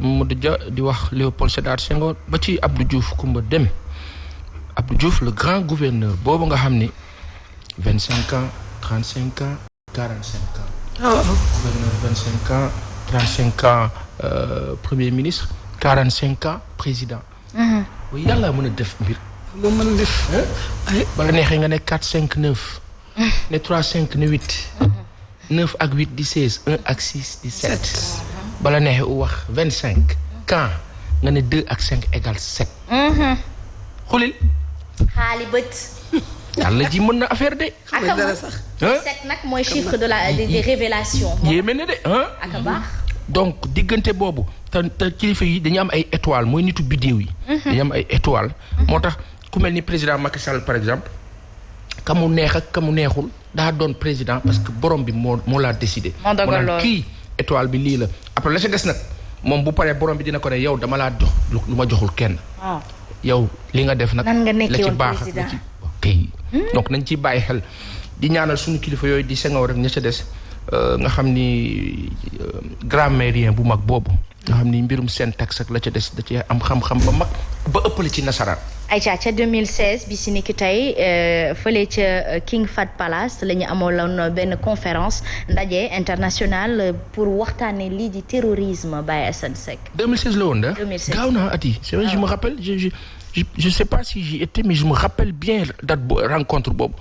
Mamadou Dia di wax Léopold Sédar Senghor ba ci Abdou Diouf Kumba Dem Abdou Diouf le grand gouverneur boobu nga xam ni 25 ans 35 ans 45 ans. Gouverneur 25 ans 35 ans premier ministre 45 ans président. waaye yàlla mën a def mbir. moo mën a def. bala neexee nga ne 4 5 9. ne 3 5 ne 8. 9 ak 8 di 16 1 ak 6 di 7. bala neexee wax 25. quand nga ne 2 ak 5 égale 7. xulil. xaali bët. yàlla ji mën na affaire de. ak dara sax. 7 nag mooy chiffre de la des révélations. yéeme na de ak a baax. donc diggante boobu te kilifa yi dañu am ay étoiles mooy nitu biddéew yi. dañu am ay étoiles. moo tax ku mel ni président Macky Sall par exemple. ka mu neex ak ka mu neexul daa doon président parce que borom bi moo laa décidé. moo dogal lool kii étoile bi lii la après la ca des nag moom bu paree borom bi dina ko ne yow dama laa jox lu ma joxul kenn. yow li nga def nag. la ci baax la ci ok. donc nañ ciy bàyyi xel di ñaanal suñu kilifa yooyu di Senghor rek ña ca des nga xam ni grammairien bu mag boobu. nga xam ni mbirum syntaxe ak la ca des da ci am xam-xam ba mag ba ëppale ci nasaraan. Aïcha ca 2016 bi si ni ki tey fële ca King Fahd Palace la ñu amaloon benn conférence ndaje international pour waxtaanee lii di terrorisme Baye Assane Seck. 2016 la woon de. 2016 gaaw naa at yi c'est vrai je me rappelle je sais pas si j'y étais mais je me rappelle bien date rencontre boobu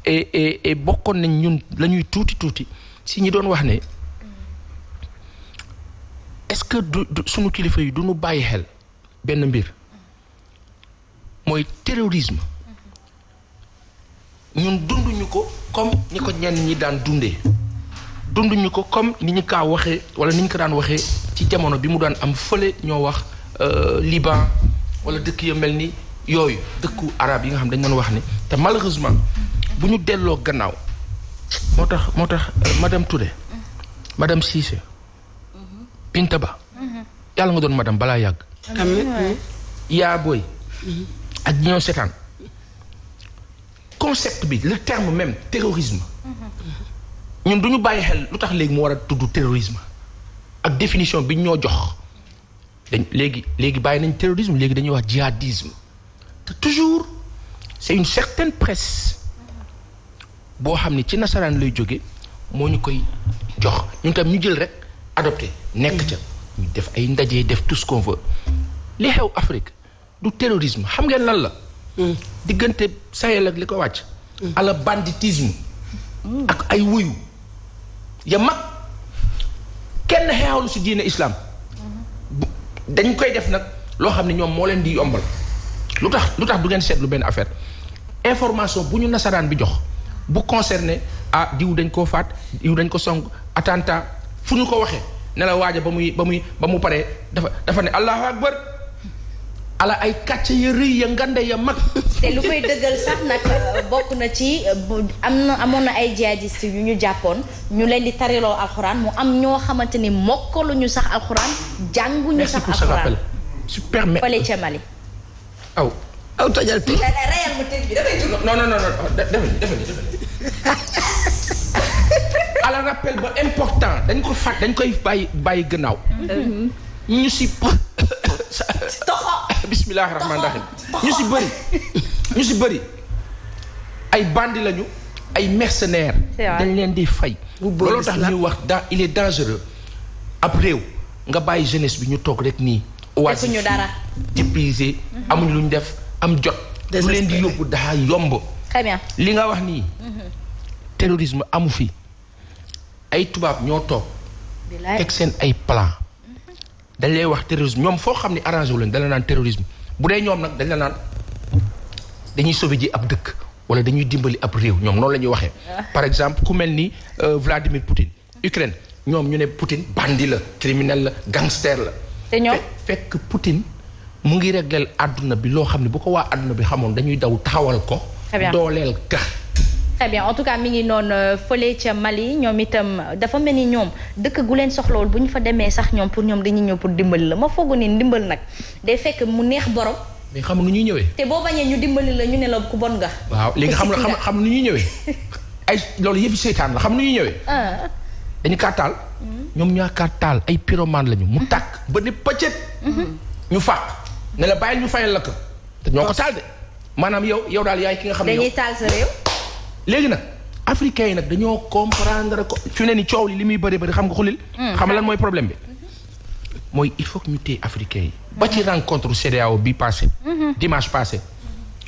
et bokkoon nañ ñun la ñuy tuuti si ñi doon wax ne est-ce que du sunu kilifa yi du ñu bàyyi xel benn mbir. mooy terrorisme ñun dunduñu ko comme ni ko ñenn ñi daan dundee dunduñu ko comme ni ñu kaa waxee wala ni ñu ko daan waxee ci jamono bi mu daan am fële ñoo wax Liban wala dëkk ya mel ni yooyu dëkku arab yi nga xam dañ doon wax ni te malheureusement bu ñu delloo gannaaw moo tax madame Touré madame Cissé Binta Ba yàlla nga doon madame balaa yàgg yaa booy ak ñoo seetaan concept bi le terme même terrorisme ñun du ñu bàyyi xel lu tax léegi mu war a tudd terrorisme ak définition bi ñoo jox léegi bàyyi nañ terrorisme léegi dañuy wax djihadisme te toujours c'est une certaine presse boo xam ne ci nasaraan lay jóge moo ñu koy jox ñun tam ñu jël rek adopté nekk ca ñu def ay ndaje def tout ce qu'on veut li xew Afrique du terrorisme xam ngeen lan la. diggante Sahel ak li ko wàcc. ala banditisme. ak ay wuyu. ya mag kenn xeexalu si diine islam. dañ koy def nag loo xam ne ñoom moo leen di yombal. lu tax du ngeen seetlu benn affaire information bu ñu nasaraan bi jox bu concerné diw dañ koo faat diw dañ ko song attentat fu ñu ko waxee ne la waaja ba mu paree dafa ne allahu akbar ala ay kàcce ya rëy ya ngande ya mag. te lu koy dëggal sax nag bokk na ci amoon na ay jihadiste yu ñu jàppoon ñu leen di tariloo alxuraan mu am ñoo xamante ni mokkaluñu sax alxuraan jànguñu sax alxuraan. super merci fële ca Mali. aw tojal bi. reyal mu tëj bi dafay jóg. non defal ala rappel ba important dañ ko fàtt dañ koy bàyyi gannaaw. ñu si. bismillahi rahmaani rahim ñu si bëri ay bandi lañu ay mercenaires dañ leen di fay looloo tax ñuy wax il est dangereux ab réew nga bàyyi jeunesse bi ñu toog rek nii defuñu dara épuisé amuñu lu ñu def am jot lu leen di yóbbu daa yomb. très bien li nga wax nii terrorisme amu fi ay tubaab ñoo toog teg seen ay plan dañ lay wax terrorisme ñoom foo xam ne arrangé wu leen dañ la naan terrorisme bu dee ñoom nag dañ la naan dañuy sauver ji ab dëkk wala dañuy dimbali ab réew ñoom noonu la ñuy waxee. par exemple ku mel ni Vladimir Poutine Ukraine ñoom ñu ne Poutine bandit la criminel la gangster la. te ñoom fekk Poutine mu ngi régleel àdduna bi loo xam ne bu ko waa àdduna bi xamoon dañuy daw taxawal ko. dooleel ka. très bien en tout cas mi ngi noonu fële ca Mali ñoom itam dafa mel ni ñoom dëkk gu leen soxlawul bu ñu fa demee sax ñoom pour ñoom dañuy ñëw pour dimbali la ma foogu ni ndimbal nag day fekk mu neex borom. mais xam nu ñuy ñëwee. te boo bañee ñu dimbali la ñu ne la ku bon nga. waaw léegi xam nu ñuy ñëwee ay loolu yëpp seytaan la xam nu ñuy ñëwee. dañu kaa taal ñoom ñaakaar taal ay pyromane lañu. mu tàkk ba ni pëccët. ñu fàq ne la bàyyil ñu fayal la ko. te ñoo ko taal de maanaam yow daal yaay ki nga xam ne dañuy taal sa réew. léegi nag africains yi nag dañoo comprendre ko fi ne ni coow li muy bëri xam nga xulil. xam lan mooy problème bi. mooy il faut que ñu téye africains yi. ba ci rencontre CEDEAO bi passé. dimanche passé.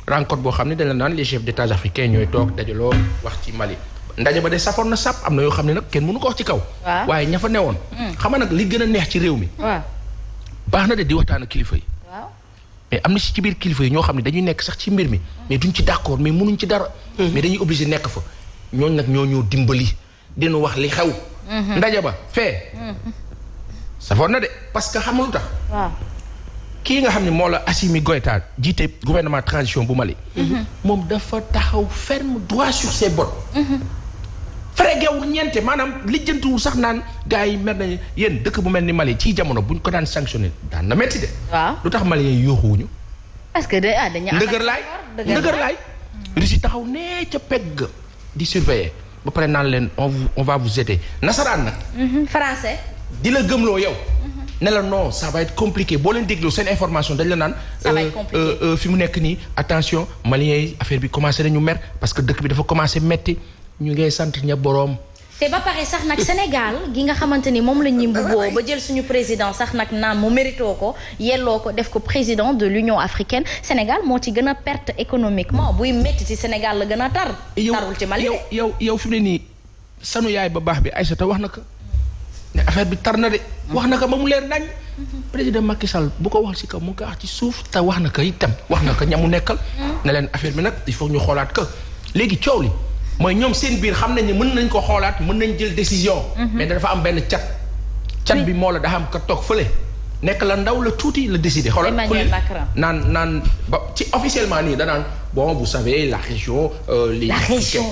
rencontre boo xam ne dañ la naan les chefs d'état africains ñooy toog dajaloo wax ci Mali. ndaje ba de safoon na sap am na yoo xam ne nag kenn mënu ko wax ci kaw. waaye ña fa newoon. xam nga nag li gën a neex ci réew mi. baax na de di waxtaan ak kilifa yi. mais am na ci biir kilifa yi ñoo xam ne dañuy nekk sax ci mbir mi mais duñ ci d'accord mais mënuñ ci dara. mais dañuy obligé nekk fa. ñooñu nag ñoo dimbali dinu wax li xew. ndaje ba fee. safoon na de parce que xam nga lu tax. kii nga xam ne moo la Assimi Goïta jiite gouvernement transition bu Mali. moom dafa taxaw ferme droit sur ses bottes. fregewul ñeente maanaam lijjantiwul sax naan gars yi mer nañu yéen dëkk bu mel ni Mali ci jamono buñ ko daan sanctionné daan na metti de. lu tax Mali yi yooxuwuñu. parce que dañu ndëgër laay Russie taxaw nee ca pegg di surveiller ba pare naan leen on va vous aider nasaraan nag. français. di la gëmloo yow. ne la non ça va être compliqué boo leen dégloo seen information dañ la naan. ça va être compliqué fi mu nekk nii attention Maliens yi affaire bi commencé nañu mer parce que dëkk bi dafa commencé metti ñu ngay sant ña boroom. te ba pare sax nag Sénégal gi nga xamante ni moom la ñuy mbubboo ba jël suñu président sax nag naam mu méritoo ko yelloo ko def ko président de l'Union africaine Sénégal moo ci gën a perte économiquement buy métti ci Sénégal la gën a tar. tarul ci Mali yow fi mu ne nii sanu yaay ba baax bi Aïssata wax na ko ne affaire bi tar na de. wax na ko ba mu leer nañ. président Macky Sall bu ko wax ci kaw mu ngi ko wax ci suuf te wax na ko itam wax na ko ñamu nekkal. ne leen affaire bi nag il faut ñu xoolaat ko léegi coow li. mooy ñoom seen biir xam nañ ne mën nañ ko xoolaat mën nañ jël décision. mais dafa am benn cat bi moo la dafa am ka toog fële nekk la ndaw la tuuti la décidé. xoolal Emmanuel Macron naan ba ci officiellement nii danaan bon vous savez la région. la région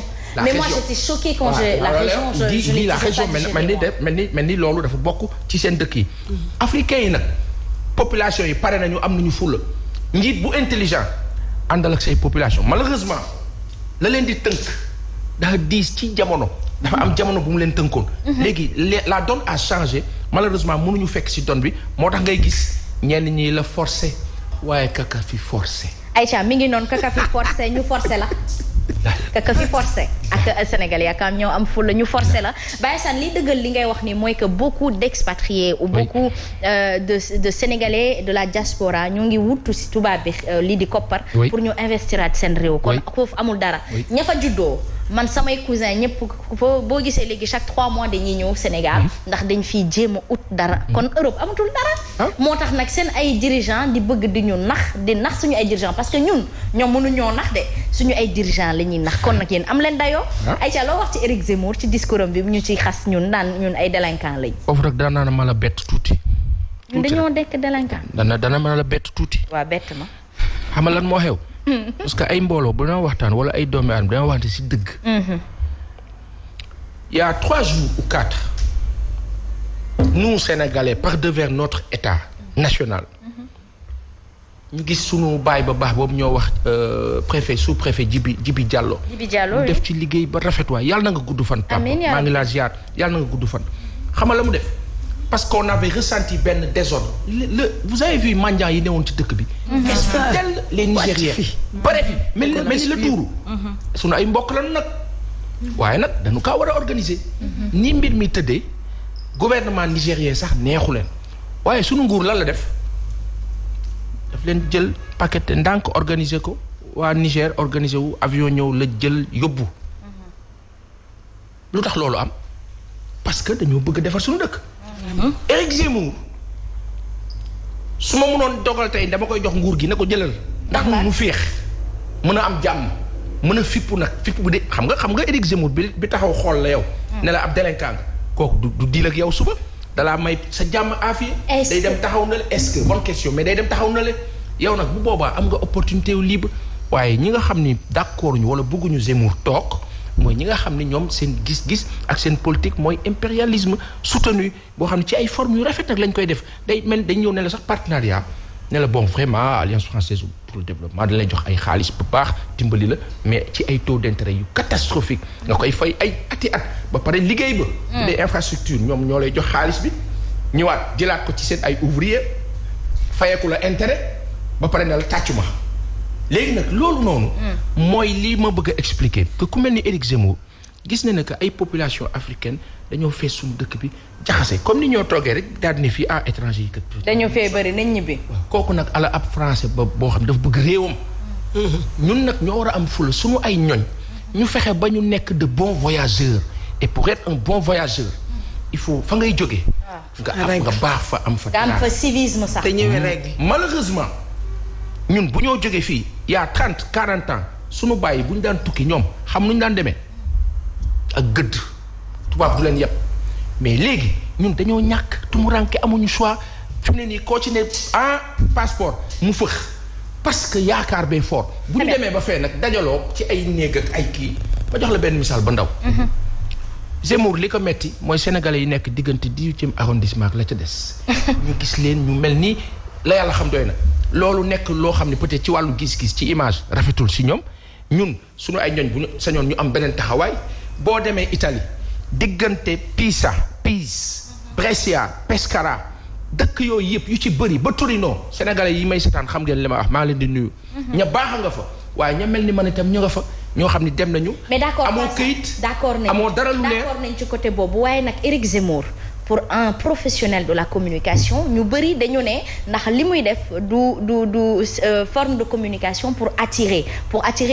mais moi j'étais choquée quand la région je l'ai la région mel ni loolu dafa bokk ci seen dëkk yi. africains yi nag population yi pare nañu am nañu fulla njiit bu intelligent àndal ak say population malheureusement la leen di tënk. dafa diis ci jamono. dafa am jamono bu mu leen tënkoon. léegi la donne a changé malheureusement mënuñu fekk ci donne bi moo tax ngay gis ñenn ñi la forcé waaye kaka fi forcé. Aïcha mi ngi noonu kaka fi forcé ñu forcé la. kaka fi forcé ak Sénégal yaakaar ñoo am ful la ñu forcé la Baye Assane li dëggal li ngay wax ni mooy que beaucoup d'expatriés ou beaucoup de Sénégalais de la diaspora ñu ngi wutu ci tubaab bi lii di koppar. pour ñu investiraat seen réew. kon foofu amul dara. ña fa juddoo. man samay cousin ñëpp boo gisee léegi chaque 3 mois dañuy ñëw Sénégal ndax dañ fiy jéem a ut dara kon Europe amatul dara moo tax nag seen ay dirigeants di bëgg di ñu nax suñu ay dirigeants parce que ñoom mënuñoo nax de suñu ay dirigeants la ñuy nax kon nag yéen am leen dayoo Aïcha loo wax ci Éric Zemmour ci discours am bi ñu ciy xas ñun ay délinquants lañ foofu rek dana ma la bett tuuti ñun dañoo dekk délinquant dana ma la bett tuuti waaw bett ma xam nga lan moo xew parce que ay mbooloo bu dama waxtaan wala ay doomi aadama dama waxante ci dëgg. Il y a 3 jours ou 4 nous Sénégalais par devers notre état national ñu gis sunu baay ba baax boobu ñoo wax préfet sous-préfet Djibi Diallo mu def ci liggéey ba rafet waay yàlla na nga gudd fan papa maa ngi laa ziar yàlla na nga gudd fan xam nga la mu def parce qu'on avait ressenti benn désordre vous avez vu mendiants yi newoon ci dëkk bi. tel les Nigériens. bare fi mel ni la tuuru. sunu ay mbokk lañu nag. waaye nag dañu kaa war a organiser. ni mbir mi tëddee gouvernement nigérien sax neexu leen waaye sunu nguur lan la def daf leen jël paquet ndànk organiser ko waa Niger organiser wu avion ñëw la jël yóbbu. lu tax loolu am parce que dañoo bëgg a defar sunu dëkk. Éric Zemmour su ma mënoon dogal tey dama koy jox nguur gi ne ko jëlal ndax mu féex mën a am jàmm mën a fippu nag fippu bu de xam nga Éric Zemmour bi taxaw xool la yow ne la ab délinquant nga kooku du diil ak yow suba dalaa may sa jàmm aafiya day dem taxaw na le est-ce que bonne question mais day dem taxaw na le yow nag bu boobaa am nga opportunité wu libre waaye ñi nga xam ni d'accord ñu wala bëgguñu Zemmour toog mooy ñi nga xam ne ñoom seen gis-gis ak seen politique mooy impérialisme soutenu boo xam ne ci ay formes yu rafet nag lañ koy def dañ ñëw ne la sax partenariat ne la bon vraiment Alliance française pour le développement dañ lay jox ay xaalis bu baax dimbali la mais ci ay taux d'intérêt yu catastrophique nga koy fay ay ati at ba pare liggéey ba. des infrastructures ñoom ñoo lay jox xaalis bi ñëwaat jëlaat ko ci seen ay ouvrier fayeeku la intérêt ba pare ne la tàccu ma léegi nag loolu noonu. mooy lii ma bëgg a expliquer que ku mel ni Éric Zemmour gis na ne que ay population africaine dañoo fees suñu dëkk bi jaxase comme ni ñoo toogee rek daal di ne fii étranger yi kat. dañoo fee bëri nañ ñibbi. kooku nag ala ab français ba boo xam dafa bëgg réewam. ñun nag ñoo war a am fula suñu ay ñoñ. ñu fexe ba ñu nekk de bons voyageurs et pour être un bon voyageur il faut fa ngay jógee. nga baax fa am fa. nga am fa civisme sax. te ñëwee rek. malheureusement ñun bu ñoo jógee fii y a 30 40 ans suñu bàyyi bu ñu daan tukki ñoom xam nu ñu daan demee ak gëdd tubaab du leen yëpp mais léegi ñun dañoo ñàkk tumuranke amuñu choix fi mu ne nii koo ci ne passeport mu fëx parce que yaakaar bee fort bu ñu demee ba fee nag dajaloo ci ay néeg ak ay kii ma jox la benn misaal ba ndaw. Zemmour li ko metti mooy sénégalais yi nekk diggante 18e arrondissement ak la ca des. ñu gis leen ñu mel ni la yàlla xam doy na. loolu nekk loo xam ne peut-être ci wàllu gis-gis ci image rafetul si ñoom ñun suñu ay ñooñ bu ñu sañoon ñu am beneen taxawaay boo demee Italie diggante Pisa Brescia Pescara dëkk yooyu yëpp yu ci bëri ba Torino sénégalais yi may seetaan xam ngeen li ma wax maa leen di nuyu. ña baax nga fa waaye ña mel ni man itam ñu nga fa ñoo xam ni dem nañu. mais d'accord amoo këyit d'accord nañ amoo dara lu leer d'accord nañ ci côté boobu waaye nag Éric Zemmour pour un professionnel de la communication ñu bëri dañu ne ndax li muy def du forme de communication pour attirer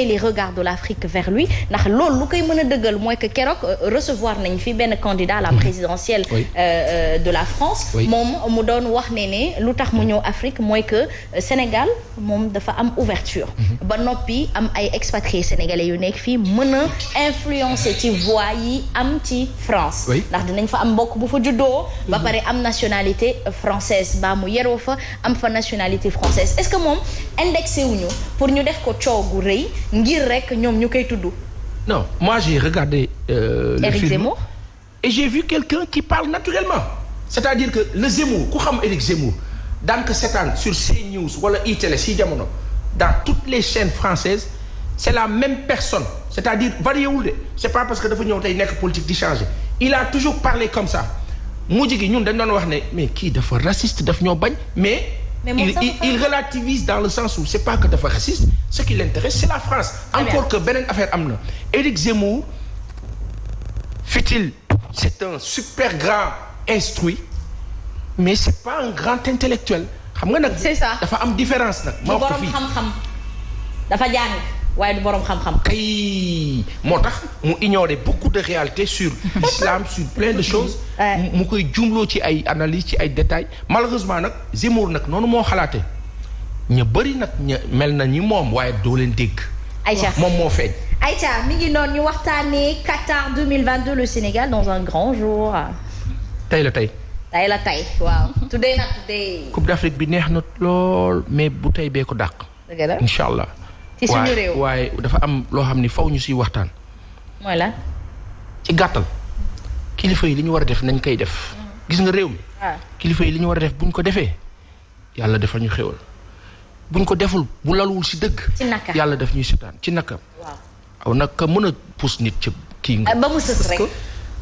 les regards de l'Afrique vers lui ndax loolu lu koy mën a dëggal mooy que keroog recevoir nañ fi benn candidat à la présidentielle de la France moom mu doon wax ne lu tax mu ñëw Afrique mooy que Sénégal moom dafa am ouverture ba noppi am ay expatriés sénégalais yu nekk fii mën a influencer ci voix yi am ci France ndax dinañ fa am mbokk bu fa juddoo ba pare am nationalité française ba mu yeroo fa am fa nationalité française est-ce que moom indexé wuñu pour ñu def ko coow gu rëy ngir rek ñoom ñu koy tudd. non moi j'ai regardé le Éric film Zemmour et j'ai vu quelqu'un qui parle naturellement c'est-à-dire que le Zemmour ku xam Éric Zemmour daan ko seetaan sur CNews wala iTélé si jamono dans toutes les chaînes françaises c'est la même personne c'est-à-dire varié wul de c'est pas parce que dafa ñëw tey nekk politique di changer il a toujours parlé comme ça. mujj gi ñun dañ doon wax ne mais kii dafa raciste daf ñoo bañ mais il relativise dans le sens où c'est pas que dafa raciste ce qui l'intéresse c'est la France encore que beneen affaire am na Éric Zemmour fut-il c'est un super grand instruit mais c'est pas un grand intellectuel xam nga nag c'est ça dafa am différence nag ma wax ko fii xam-xam dafa jàng waaye du boroom xam-xam. kay moo tax mu ignorer beaucoup de réalités sur l'islam sur plein de choses. mu koy jumloo ci ay analyses ci ay détails malheureusement nag Zemmour nag noonu moo xalaatee ña bëri nag ña mel na ñi moom waaye doo leen dégg. Aïcha moom moo feeñ. Aïcha mi ngi noonu ñu waxtaanee Qatar 2022 le Sénégal dans un grand jour. tey la tey. tey la tey waaw. today nag today. Coupe d'Afrique bi neex na lool mais bu tey bee ko dàq. dëgg la incha allah. ci suñu réew waaye dafa am loo xam ni faw ñu siy waxtaan. mooy la. ci gàttal kilifa yi li ñu war a def nañ koy def. gis nga réew mi. kilifa yi li ñu war a def buñ ko defee yàlla defal ñu xéwal buñ ko deful bu laluwul si dëgg. ci naka yàlla def ñuy setaan ci naka. waaw aw naka mën a pousse nit ci kii nga. ba mu sës rek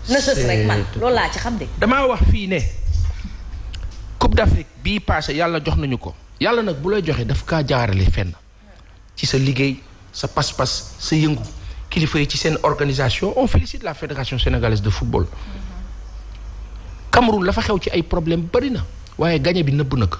na sës rek man loolu laa ci xam de. damaa wax fii ne Coupe d'Afrique bii passé yàlla jox nañu ko yàlla nag bu lay joxee daf kaa jaarale fenn. ci sa liggéey sa pas-pas sa yëngu kilifa yi ci seen organisation on félicite la fédération sénégalaise de football. Cameroun la fa xew ci ay problème bari na waaye gagné bi nëbb na ko